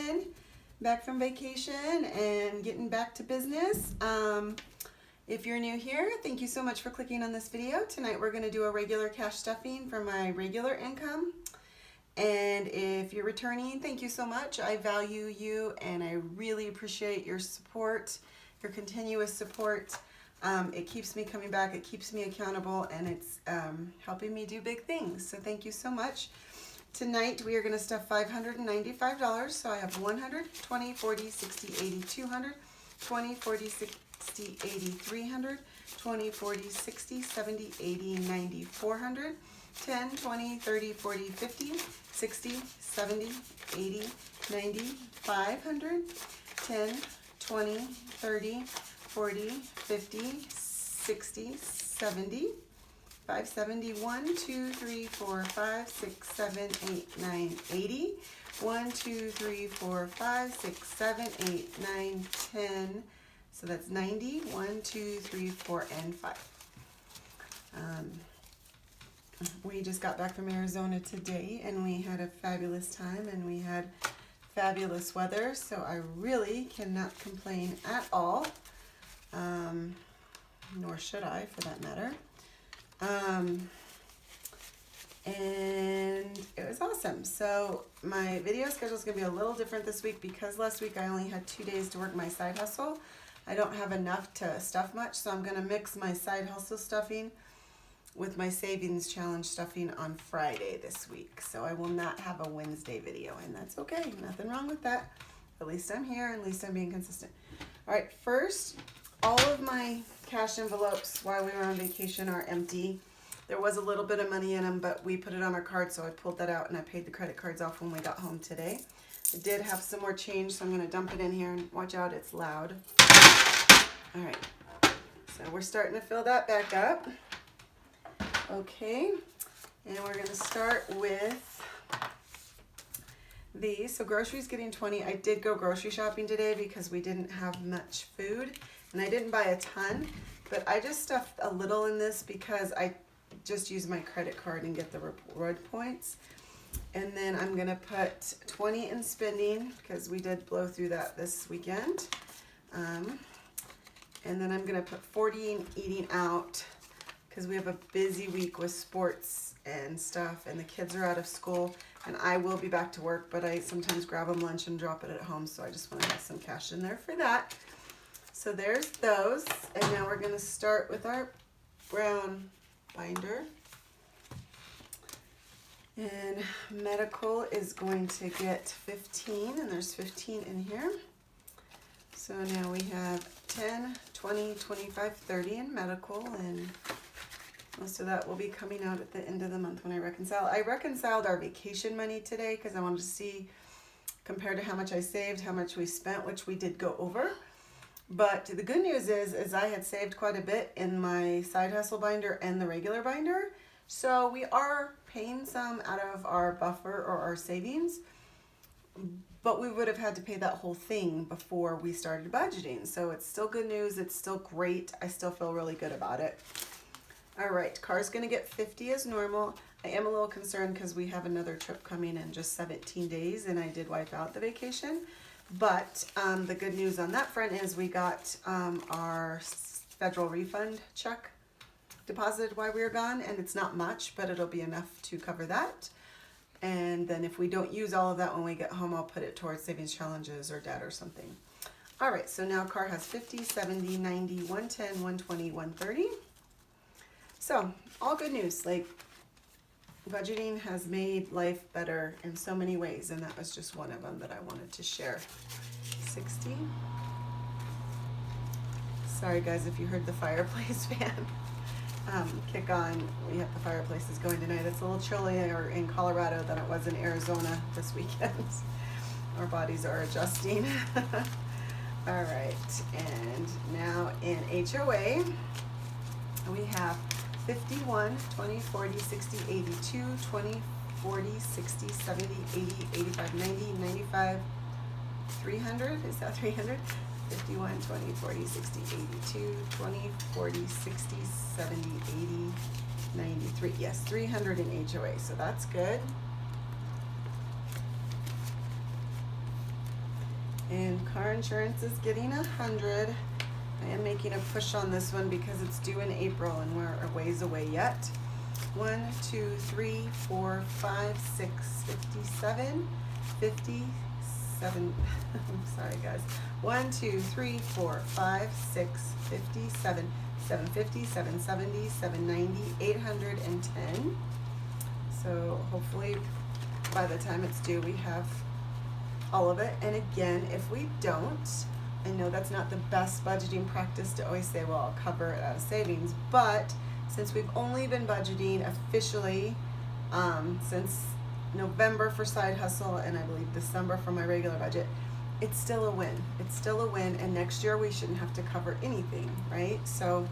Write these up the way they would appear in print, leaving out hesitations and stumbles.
again, back from vacation and getting back to business. If you're new here, thank you so much for clicking on this video. Tonight we're going to do a regular cash stuffing for my regular income. And if you're returning, thank you so much. I value you and I really appreciate your support, your continuous support. It keeps me coming back, it keeps me accountable, and it's helping me do big things. So thank you so much. Tonight we are going to stuff $595. So I have 100, 20, 40, 60, 80, 200, 20, 40, 60, 80, 300, 20, 40, 60, 70, 80, 90, 400, 10, 20, 30, 40, 50, 60, 70, 80, 90, 500, 10, 20, 30, 40, 50, 60, 70, 571, 2, 3, 4, 5, 6, 7, 8, 9, 80, 1, 2, 3, 4, 5, 6, 7, 8, 9, 10, so that's 90, 1, 2, 3, 4, and 5. We just got back from Arizona today and we had a fabulous time and we had fabulous weather, so I really cannot complain at all, nor should I for that matter. And it was awesome. So my video schedule is going to be a little different this week because last week I only had 2 days to work my side hustle. I don't have enough to stuff much, so I'm going to mix my side hustle stuffing with my savings challenge stuffing on Friday this week. So I will not have a Wednesday video, and that's okay. Nothing wrong with that. At least I'm here, and at least I'm being consistent. All right, first, all of my cash envelopes while we were on vacation are empty. There was a little bit of money in them, but we put it on our card, so I pulled that out and I paid the credit cards off when we got home today. I did have some more change, so I'm going to dump it in here, and watch out, it's loud. All right, so we're starting to fill that back up. Okay, and we're going to start with these. So groceries getting 20. I did go grocery shopping today because we didn't have much food, and I didn't buy a ton, but I just stuffed a little in this because I just use my credit card and get the reward points. And then I'm going to put 20 in spending because we did blow through that this weekend. And then I'm going to put 40 in eating out because we have a busy week with sports and stuff, and the kids are out of school, and I will be back to work, but I sometimes grab them lunch and drop it at home, so I just want to have some cash in there for that. So there's those, and now we're going to start with our brown binder. And medical is going to get 15, and there's 15 in here. So now we have 10, 20, 25, 30 in medical, and most of that will be coming out at the end of the month when I reconcile. I reconciled our vacation money today because I wanted to see, compared to how much I saved, how much we spent, which we did go over. But the good news is I had saved quite a bit in my side hustle binder and the regular binder. So we are paying some out of our buffer or our savings, but we would have had to pay that whole thing before we started budgeting. So it's still good news. It's still great. I still feel really good about it. All right, car's gonna get 50 as normal. I am a little concerned because we have another trip coming in just 17 days and I did wipe out the vacation. But the good news on that front is we got our federal refund check deposited while we were gone, and it's not much, but it'll be enough to cover that. And then if we don't use all of that when we get home, I'll put it towards savings challenges or debt or something. All right, so now car has 50, 70, 90, 110, 120, 130. So all good news, like budgeting has made life better in so many ways, and that was just one of them that I wanted to share. 60. Sorry guys if you heard the fireplace fan kick on. We have the fireplaces going tonight. It's a little chillier in Colorado than it was in Arizona this weekend. Our bodies are adjusting. All right, and now in HOA we have 51, 20, 40, 60, 82, 20, 40, 60, 70, 80, 85, 90, 95, 300. Is that 300? 51, 20, 40, 60, 82, 20, 40, 60, 70, 80, 93. Yes, 300 in HOA, so that's good. And car insurance is getting 100. I am making a push on this one because it's due in April and we're a ways away yet. 1, 2, 3, 4, 5, 6, 57, 57. I'm sorry, guys. 1, 2, 3, 4, 5, 6, 57, 750, 770, 790, 810. So hopefully by the time it's due, we have all of it. And again, if we don't, I know that's not the best budgeting practice to always say, well, I'll cover it out of savings, but since we've only been budgeting officially since November for side hustle and I believe December for my regular budget, it's still a win. It's still a win, and next year we shouldn't have to cover anything, right? So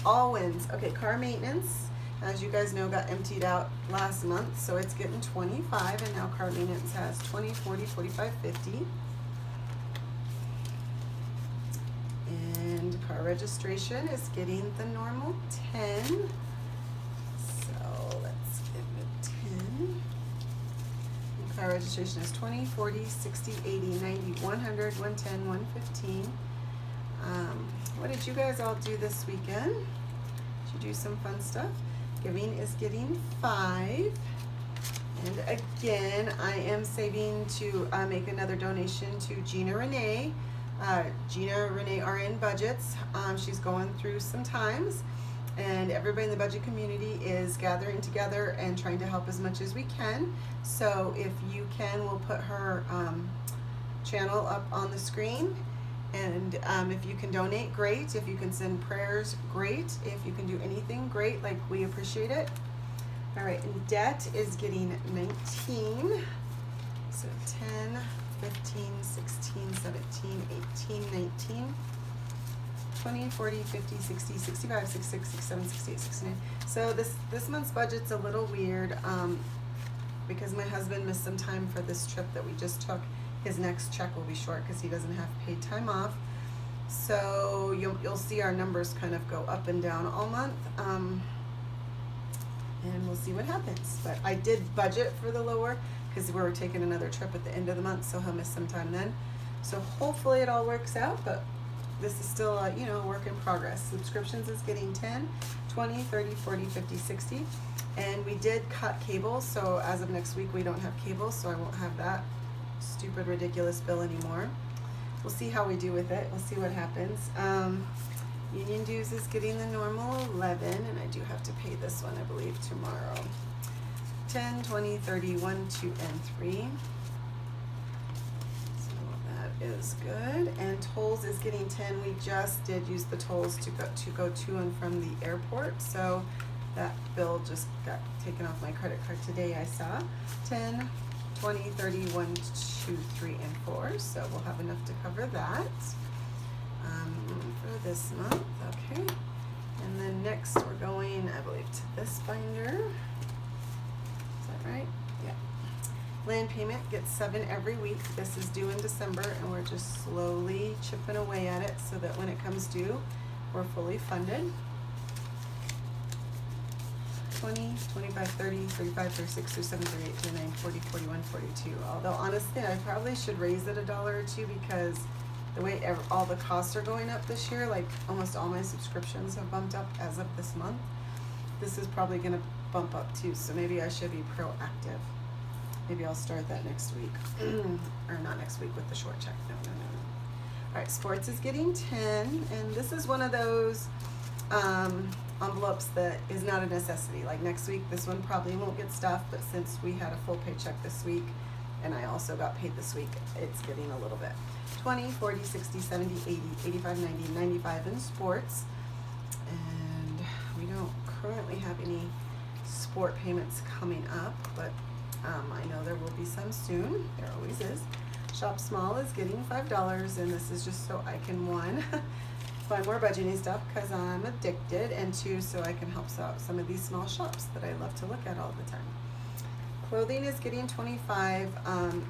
all wins. Okay, car maintenance, as you guys know, got emptied out last month, so it's getting 25, and now car maintenance has 20, 40, 45, 50. And car registration is getting the normal 10. So let's give it 10. And car registration is 20, 40, 60, 80, 90, 100, 110, 115. What did you guys all do this weekend? Did you do some fun stuff? Giving is getting 5. And again, I am saving to make another donation to Gina Renee. Gina Renee RN Budgets. She's going through some times, and everybody in the budget community is gathering together and trying to help as much as we can. So if you can, we'll put her channel up on the screen. And if you can donate, great. If you can send prayers, great. If you can do anything, great. Like, we appreciate it. All right, and debt is getting 19. So 10, 15, 16, 17, 18, 19, 20, 40, 50, 60, 65, 66, 67, 68, 69. So this month's budget's a little weird because my husband missed some time for this trip that we just took. His next check will be short because he doesn't have paid time off. So you'll see our numbers kind of go up and down all month. And we'll see what happens. But I did budget for the lower because we're taking another trip at the end of the month, so he'll miss some time then. So hopefully it all works out, but this is still a, a work in progress. Subscriptions is getting 10, 20, 30, 40, 50, 60. And we did cut cable, so as of next week we don't have cable, so I won't have that stupid, ridiculous bill anymore. We'll see how we do with it. We'll see what happens. Union dues is getting the normal 11, and I do have to pay this one, I believe, tomorrow. 10, 20, 30, 1, 2, and 3. So that is good. And tolls is getting 10. We just did use the tolls to go to and from the airport, so that bill just got taken off my credit card today, I saw. 10, 20, 30, 1, 2, 3, and 4. So we'll have enough to cover that for this month. Okay. And then next we're going, I believe, to this binder. Is that right? Yeah. Land payment gets 7 every week. This is due in December, and we're just slowly chipping away at it so that when it comes due, we're fully funded. 20, 25, 30, 35, 36, 37, 38, 39, 40, 41, 42. Although honestly, I probably should raise it $1 or $2 because the way all the costs are going up this year, like almost all my subscriptions have bumped up as of this month. This is probably going to bump up too, so maybe I should be proactive. Maybe I'll start that next week. Or not next week with the short check. No. All right, sports is getting 10, and this is one of those envelopes that is not a necessity. Like next week, this one probably won't get stuffed, but since we had a full paycheck this week, and I also got paid this week, it's getting a little bit. 20, 40, 60, 70, 80, 85, 90, 95 in sports. And we don't currently have any sport payments coming up, but I know there will be some soon. There always is. Shop Small is getting $5, and this is just so I can, 1, find more budgeting stuff because I'm addicted, and 2, so I can help out some of these small shops that I love to look at all the time. Clothing is getting 25.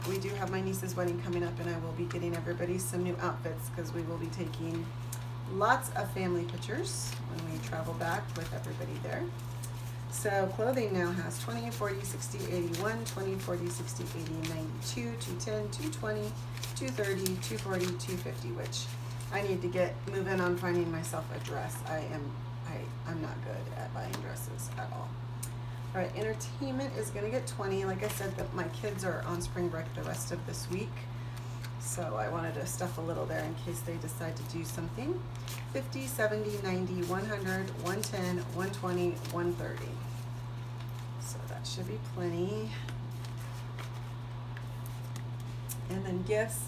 We do have my niece's wedding coming up, and I will be getting everybody some new outfits because we will be taking lots of family pictures when we travel back with everybody there. So clothing now has 20, 40, 60, 81, 20, 40, 60, 80, 92, 210, 220, 230, 240, 250, which I need to get moving on finding myself a dress. I'm not good at buying dresses at all. All right, entertainment is gonna get 20. Like I said, that my kids are on spring break the rest of this week, so I wanted to stuff a little there in case they decide to do something. 50, 70, 90, 100, 110, 120, 130. So that should be plenty. And then gifts,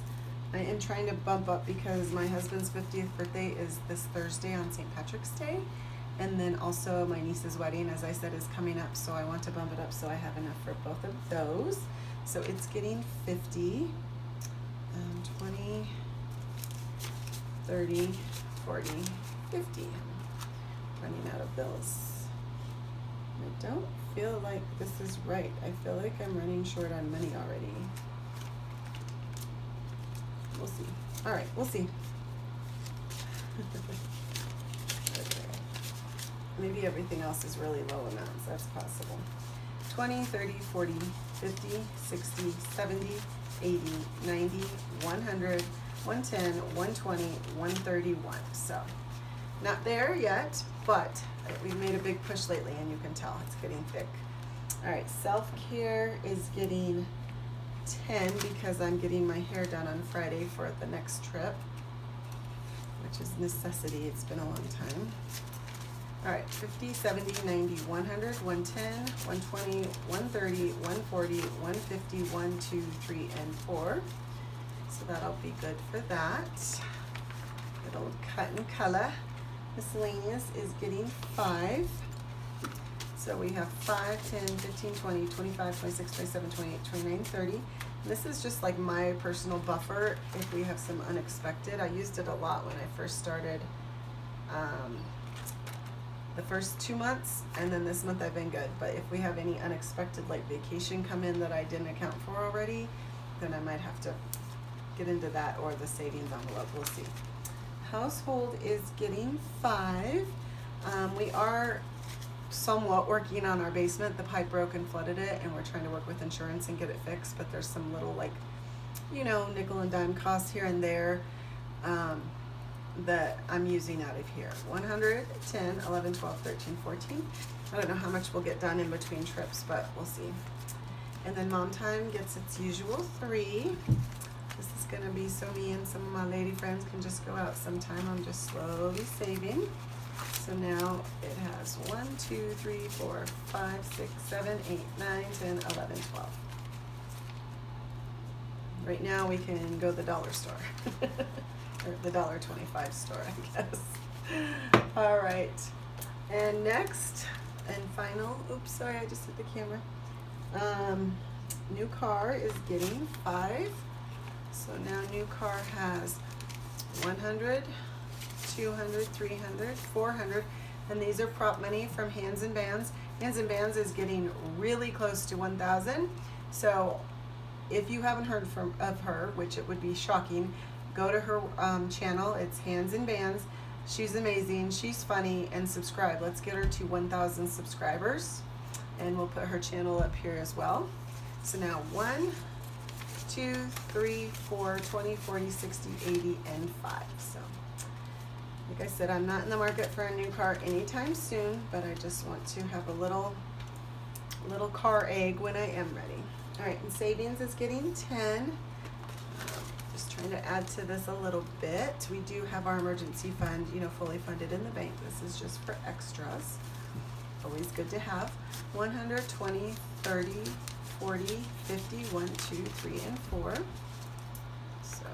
I am trying to bump up because my husband's 50th birthday is this Thursday on St. Patrick's Day. And then also my niece's wedding, as I said, is coming up, so I want to bump it up so I have enough for both of those. So it's getting 50, 20, 30, 40, 50. Running out of bills. I don't feel like this is right. I feel like I'm running short on money already. We'll see. All right, we'll see. Okay. Maybe everything else is really low amounts. That's possible. 20, 30, 40, 50, 60, 70, 80, 90, 100, 110, 120, 131. So not there yet, but we've made a big push lately, and you can tell it's getting thick. All right, self-care is getting 10 because I'm getting my hair done on Friday for the next trip, which is necessity. It's been a long time. All right, 50, 70, 90, 100, 110, 120, 130, 140, 150, 1, 2, 3, and 4. So that'll be good for that. It'll cut and color. Miscellaneous is getting 5. So we have 5, 10, 15, 20, 25, 26, 27, 28, 29, 30. And this is just like my personal buffer if we have some unexpected. I used it a lot when I first started the first 2 months, and then this month I've been good. But if we have any unexpected like vacation come in that I didn't account for already, then I might have to get into that or the savings envelope. We'll see. Household is getting 5. We are somewhat working on our basement. The pipe broke and flooded it, and we're trying to work with insurance and get it fixed, but there's some little, like, you know, nickel and dime costs here and there that I'm using out of here. 100, 10, 11, 12, 13, 14. I don't know how much we'll get done in between trips, but we'll see. And then mom time gets its usual 3. This is gonna be so me and some of my lady friends can just go out sometime. I'm just slowly saving. So now it has 1, 2, 3, 4, 5, 6, 7, 8, 9, 10, 11, 12. Right now we can go to the dollar store. Or the $1.25 store, I guess. All right. And next and final, oops, sorry, I just hit the camera. New car is getting 5. So now new car has 100, 200, 300, 400, and these are prop money from Hands and Bands. Hands and Bands is getting really close to 1,000. So if you haven't heard of her, which it would be shocking, go to her channel. It's Hands and Bands. She's amazing. She's funny, and subscribe. Let's get her to 1,000 subscribers, and we'll put her channel up here as well. So now 1, 2, 3, 4, 20, 40, 60, 80, and 5. So like I said, I'm not in the market for a new car anytime soon, but I just want to have a little car egg when I am ready. All right, and savings is getting 10. Just trying to add to this a little bit. We do have our emergency fund, you know, fully funded in the bank. This is just for extras. Always good to have. 100, 20, 30, 40, 50, 1, 2, 3, and 4. So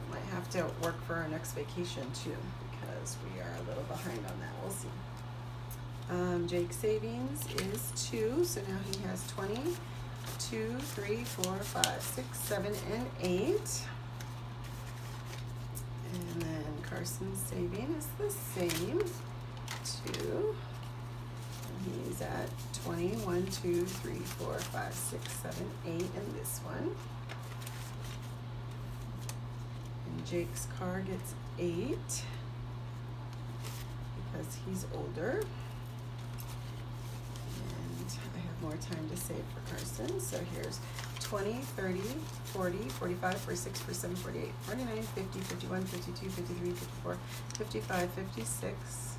we might have to work for our next vacation too, because we are a little behind on that. We'll see. Jake's savings is 2, so now he has 20, 2, 3, 4, 5, 6, 7, and 8. And then Carson's saving is the same, 2. And he's at 20, 1, 2, 3, 4, 5, 6, 7, 8 in this one. And Jake's car gets 8 because he's older. And I have more time to save for Carson. So here's 20, 30, 40, 45, 46, 47, 48, 49, 50, 51, 52, 53, 54, 55, 56.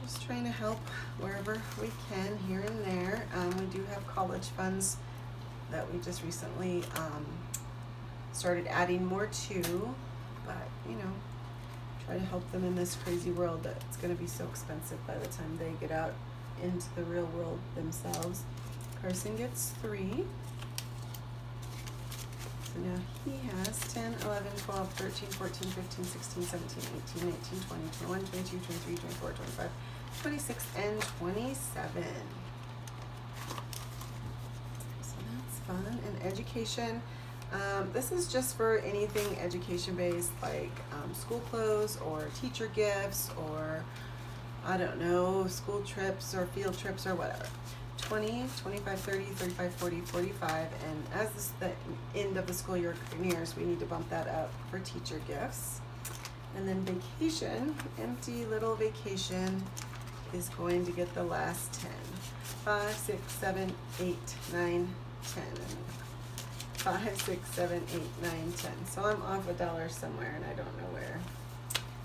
Just trying to help wherever we can here and there. We do have college funds that we just recently started adding more to, but you know, try to help them in this crazy world that it's going to be so expensive by the time they get out into the real world themselves. Carson gets 3. So now he has 10, 11, 12, 13, 14, 15, 16, 17, 18, 19, 20, 21, 22, 23, 24, 25, 26, and 27. So that's fun. And education. This is just for anything education based, like school clothes or teacher gifts or I don't know, school trips or field trips or whatever. 20, 25, 30, 35, 40, 45, and as this, the end of the school year nears, we need to bump that up for teacher gifts. And then vacation, empty little vacation, is going to get the last 10. 5, 6, 7, 8, 9, 10. 5, 6, 7, 8, 9, 10. So I'm off $1 somewhere and I don't know where.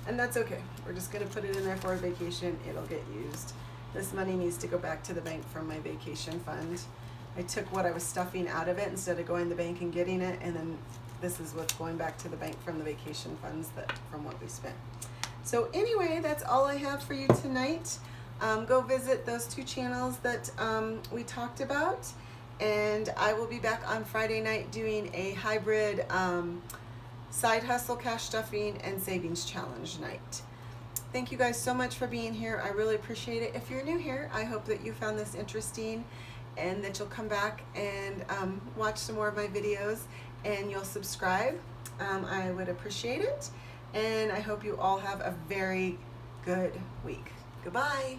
And that's okay. We're just going to put it in there for a vacation. It'll get used. This money needs to go back to the bank from my vacation fund. I took what I was stuffing out of it instead of going to the bank and getting it, and then this is what's going back to the bank from the vacation funds that from what we spent. So anyway, that's all I have for you tonight. Go visit those 2 channels that we talked about, and I will be back on Friday night doing a hybrid side hustle, cash stuffing, and savings challenge night. Thank you guys so much for being here. I really appreciate it. If you're new here, I hope that you found this interesting and that you'll come back and watch some more of my videos and you'll subscribe. I would appreciate it. And I hope you all have a very good week. Goodbye.